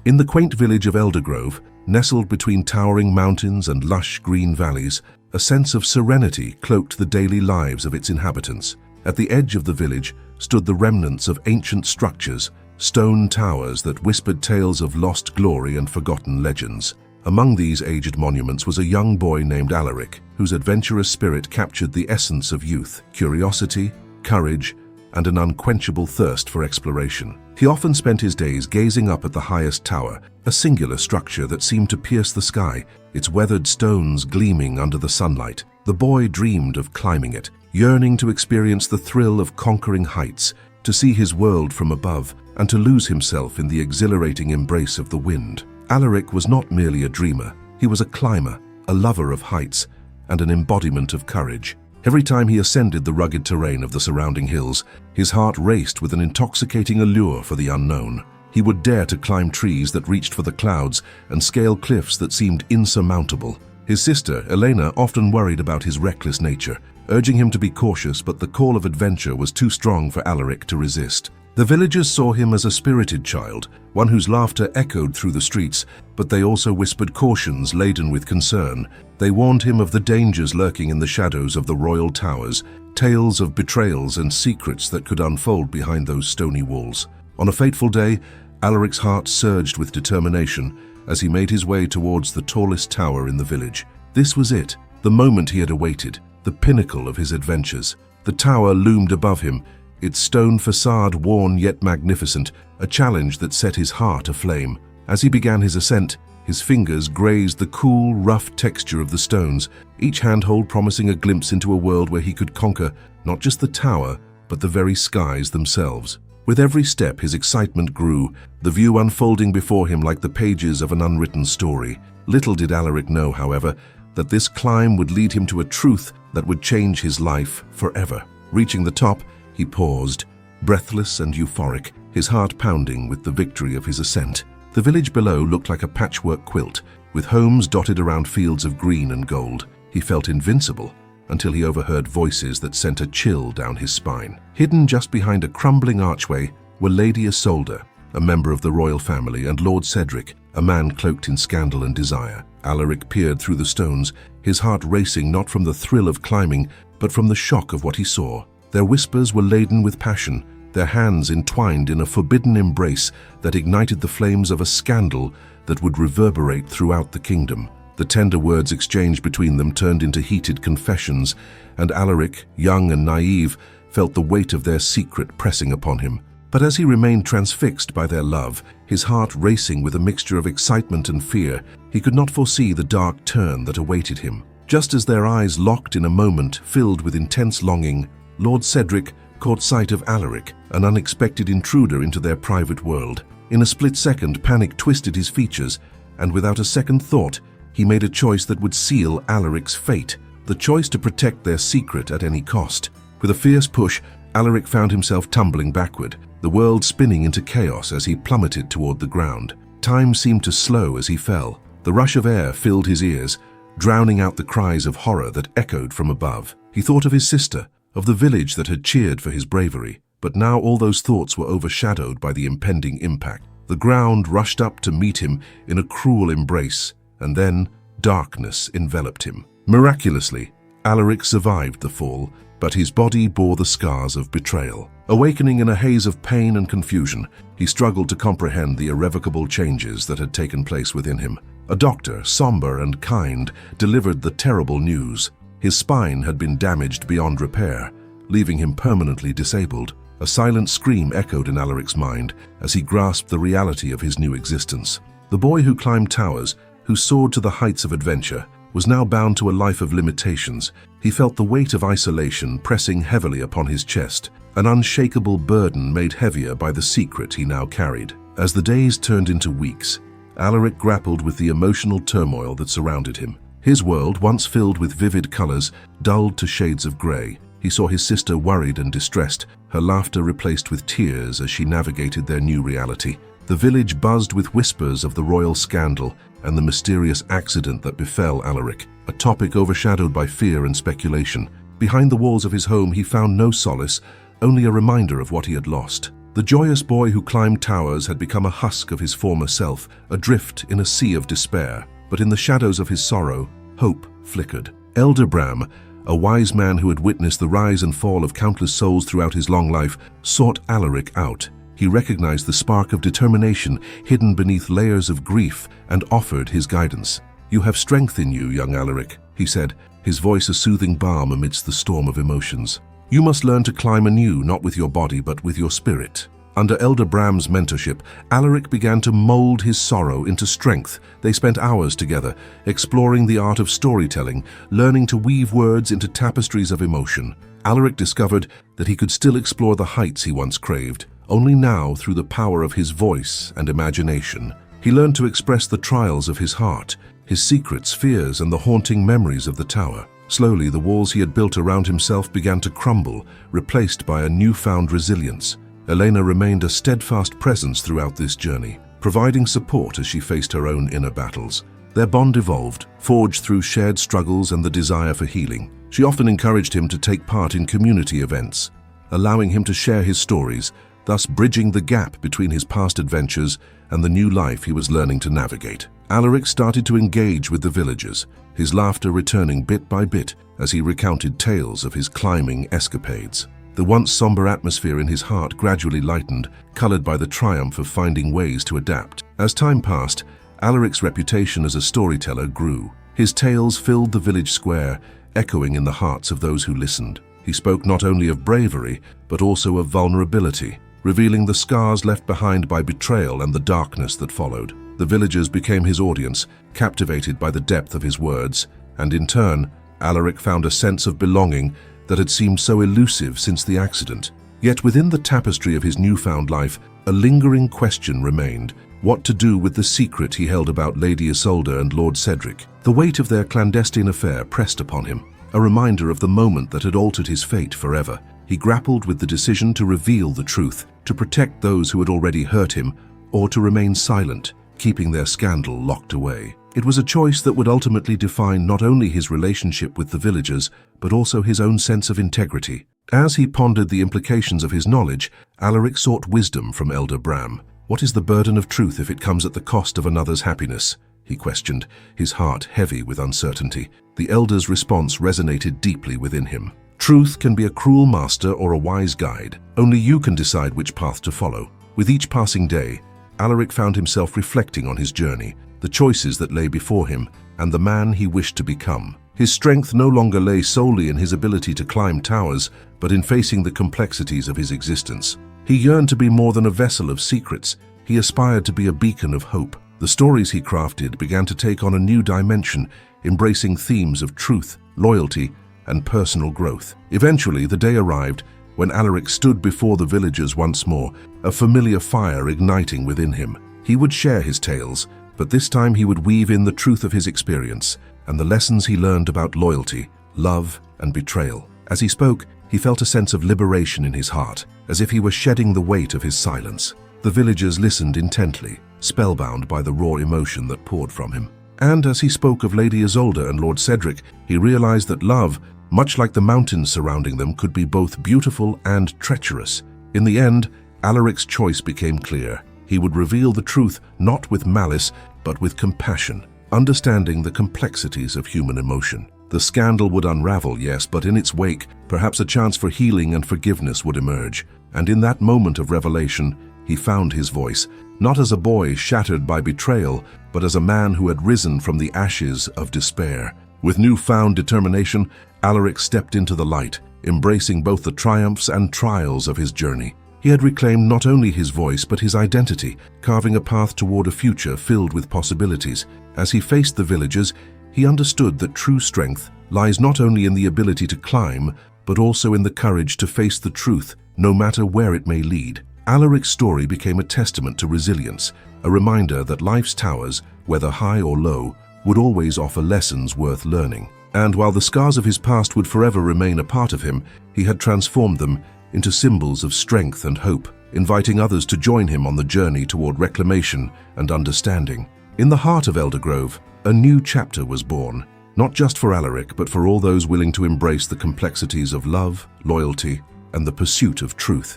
In the quaint village of Eldergrove, nestled between towering mountains and lush green valleys, a sense of serenity cloaked the daily lives of its inhabitants. At the edge of the village stood the remnants of ancient structures, stone towers that whispered tales of lost glory and forgotten legends. Among these aged monuments was a young boy named Alaric, whose adventurous spirit captured the essence of youth, curiosity, courage, and an unquenchable thirst for exploration. He often spent his days gazing up at the highest tower, a singular structure that seemed to pierce the sky, its weathered stones gleaming under the sunlight. The boy dreamed of climbing it, yearning to experience the thrill of conquering heights, to see his world from above, and to lose himself in the exhilarating embrace of the wind. Alaric was not merely a dreamer, he was a climber, a lover of heights, and an embodiment of courage. Every time he ascended the rugged terrain of the surrounding hills, his heart raced with an intoxicating allure for the unknown. He would dare to climb trees that reached for the clouds and scale cliffs that seemed insurmountable. His sister, Elena, often worried about his reckless nature, urging him to be cautious, but the call of adventure was too strong for Alaric to resist. The villagers saw him as a spirited child, one whose laughter echoed through the streets, but they also whispered cautions laden with concern. They warned him of the dangers lurking in the shadows of the royal towers, tales of betrayals and secrets that could unfold behind those stony walls. On a fateful day, Alaric's heart surged with determination as he made his way towards the tallest tower in the village. This was it, the moment he had awaited, the pinnacle of his adventures. The tower loomed above him, its stone facade worn yet magnificent, a challenge that set his heart aflame. As he began his ascent, his fingers grazed the cool, rough texture of the stones, each handhold promising a glimpse into a world where he could conquer not just the tower, but the very skies themselves. With every step, his excitement grew, the view unfolding before him like the pages of an unwritten story. Little did Alaric know, however, that this climb would lead him to a truth that would change his life forever. Reaching the top, he paused, breathless and euphoric, his heart pounding with the victory of his ascent. The village below looked like a patchwork quilt, with homes dotted around fields of green and gold. He felt invincible until he overheard voices that sent a chill down his spine. Hidden just behind a crumbling archway were Lady Isolde, a member of the royal family, and Lord Cedric, a man cloaked in scandal and desire. Alaric peered through the stones, his heart racing not from the thrill of climbing, but from the shock of what he saw. Their whispers were laden with passion, their hands entwined in a forbidden embrace that ignited the flames of a scandal that would reverberate throughout the kingdom. The tender words exchanged between them turned into heated confessions, and Alaric, young and naive, felt the weight of their secret pressing upon him. But as he remained transfixed by their love, his heart racing with a mixture of excitement and fear, he could not foresee the dark turn that awaited him. Just as their eyes locked in a moment filled with intense longing, Lord Cedric caught sight of Alaric, an unexpected intruder into their private world. In a split second, panic twisted his features, and without a second thought, he made a choice that would seal Alaric's fate, the choice to protect their secret at any cost. With a fierce push, Alaric found himself tumbling backward, the world spinning into chaos as he plummeted toward the ground. Time seemed to slow as he fell. The rush of air filled his ears, drowning out the cries of horror that echoed from above. He thought of his sister, of the village that had cheered for his bravery, but now all those thoughts were overshadowed by the impending impact. The ground rushed up to meet him in a cruel embrace, and then darkness enveloped him. Miraculously, Alaric survived the fall, but his body bore the scars of betrayal. Awakening in a haze of pain and confusion, he struggled to comprehend the irrevocable changes that had taken place within him. A doctor, somber and kind, delivered the terrible news. His spine had been damaged beyond repair, leaving him permanently disabled. A silent scream echoed in Alaric's mind as he grasped the reality of his new existence. The boy who climbed towers, who soared to the heights of adventure, was now bound to a life of limitations. He felt the weight of isolation pressing heavily upon his chest, an unshakable burden made heavier by the secret he now carried. As the days turned into weeks, Alaric grappled with the emotional turmoil that surrounded him. His world, once filled with vivid colors, dulled to shades of gray. He saw his sister worried and distressed, her laughter replaced with tears as she navigated their new reality. The village buzzed with whispers of the royal scandal and the mysterious accident that befell Alaric, a topic overshadowed by fear and speculation. Behind the walls of his home, he found no solace, only a reminder of what he had lost. The joyous boy who climbed towers had become a husk of his former self, adrift in a sea of despair. But in the shadows of his sorrow, hope flickered. Elder Bram, a wise man who had witnessed the rise and fall of countless souls throughout his long life, sought Alaric out. He recognized the spark of determination hidden beneath layers of grief and offered his guidance. "You have strength in you, young Alaric," he said, his voice a soothing balm amidst the storm of emotions. "You must learn to climb anew, not with your body, but with your spirit." Under Elder Bram's mentorship, Alaric began to mold his sorrow into strength. They spent hours together, exploring the art of storytelling, learning to weave words into tapestries of emotion. Alaric discovered that he could still explore the heights he once craved, only now through the power of his voice and imagination. He learned to express the trials of his heart, his secrets, fears, and the haunting memories of the tower. Slowly, the walls he had built around himself began to crumble, replaced by a newfound resilience. Elena remained a steadfast presence throughout this journey, providing support as she faced her own inner battles. Their bond evolved, forged through shared struggles and the desire for healing. She often encouraged him to take part in community events, allowing him to share his stories, thus bridging the gap between his past adventures and the new life he was learning to navigate. Alaric started to engage with the villagers, his laughter returning bit by bit as he recounted tales of his climbing escapades. The once somber atmosphere in his heart gradually lightened, colored by the triumph of finding ways to adapt. As time passed, Alaric's reputation as a storyteller grew. His tales filled the village square, echoing in the hearts of those who listened. He spoke not only of bravery, but also of vulnerability, revealing the scars left behind by betrayal and the darkness that followed. The villagers became his audience, captivated by the depth of his words, and in turn, Alaric found a sense of belonging that had seemed so elusive since the accident. Yet within the tapestry of his newfound life, a lingering question remained: what to do with the secret he held about Lady Isolde and Lord Cedric? The weight of their clandestine affair pressed upon him, a reminder of the moment that had altered his fate forever. He grappled with the decision to reveal the truth, to protect those who had already hurt him, or to remain silent, keeping their scandal locked away. It was a choice that would ultimately define not only his relationship with the villagers, but also his own sense of integrity. As he pondered the implications of his knowledge, Alaric sought wisdom from Elder Bram. "What is the burden of truth if it comes at the cost of another's happiness?" he questioned, his heart heavy with uncertainty. The elder's response resonated deeply within him. "Truth can be a cruel master or a wise guide. Only you can decide which path to follow." With each passing day, Alaric found himself reflecting on his journey, the choices that lay before him, and the man he wished to become. His strength no longer lay solely in his ability to climb towers, but in facing the complexities of his existence. He yearned to be more than a vessel of secrets. He aspired to be a beacon of hope. The stories he crafted began to take on a new dimension, embracing themes of truth, loyalty, and personal growth. Eventually, the day arrived when Alaric stood before the villagers once more, a familiar fire igniting within him. He would share his tales, but this time he would weave in the truth of his experience and the lessons he learned about loyalty, love, and betrayal. As he spoke, he felt a sense of liberation in his heart, as if he were shedding the weight of his silence. The villagers listened intently, spellbound by the raw emotion that poured from him. And as he spoke of Lady Isolde and Lord Cedric, he realized that love, much like the mountains surrounding them, could be both beautiful and treacherous. In the end, Alaric's choice became clear. He would reveal the truth not with malice, but with compassion, understanding the complexities of human emotion. The scandal would unravel, yes, but in its wake, perhaps a chance for healing and forgiveness would emerge. And in that moment of revelation, he found his voice, not as a boy shattered by betrayal, but as a man who had risen from the ashes of despair. With newfound determination, Alaric stepped into the light, embracing both the triumphs and trials of his journey. He had reclaimed not only his voice but his identity, carving a path toward a future filled with possibilities. As he faced the villagers, he understood that true strength lies not only in the ability to climb, but also in the courage to face the truth, no matter where it may lead. Alaric's story became a testament to resilience, a reminder that life's towers, whether high or low, would always offer lessons worth learning. And while the scars of his past would forever remain a part of him, he had transformed them into symbols of strength and hope, inviting others to join him on the journey toward reclamation and understanding. In the heart of Eldergrove, a new chapter was born, not just for Alaric, but for all those willing to embrace the complexities of love, loyalty, and the pursuit of truth.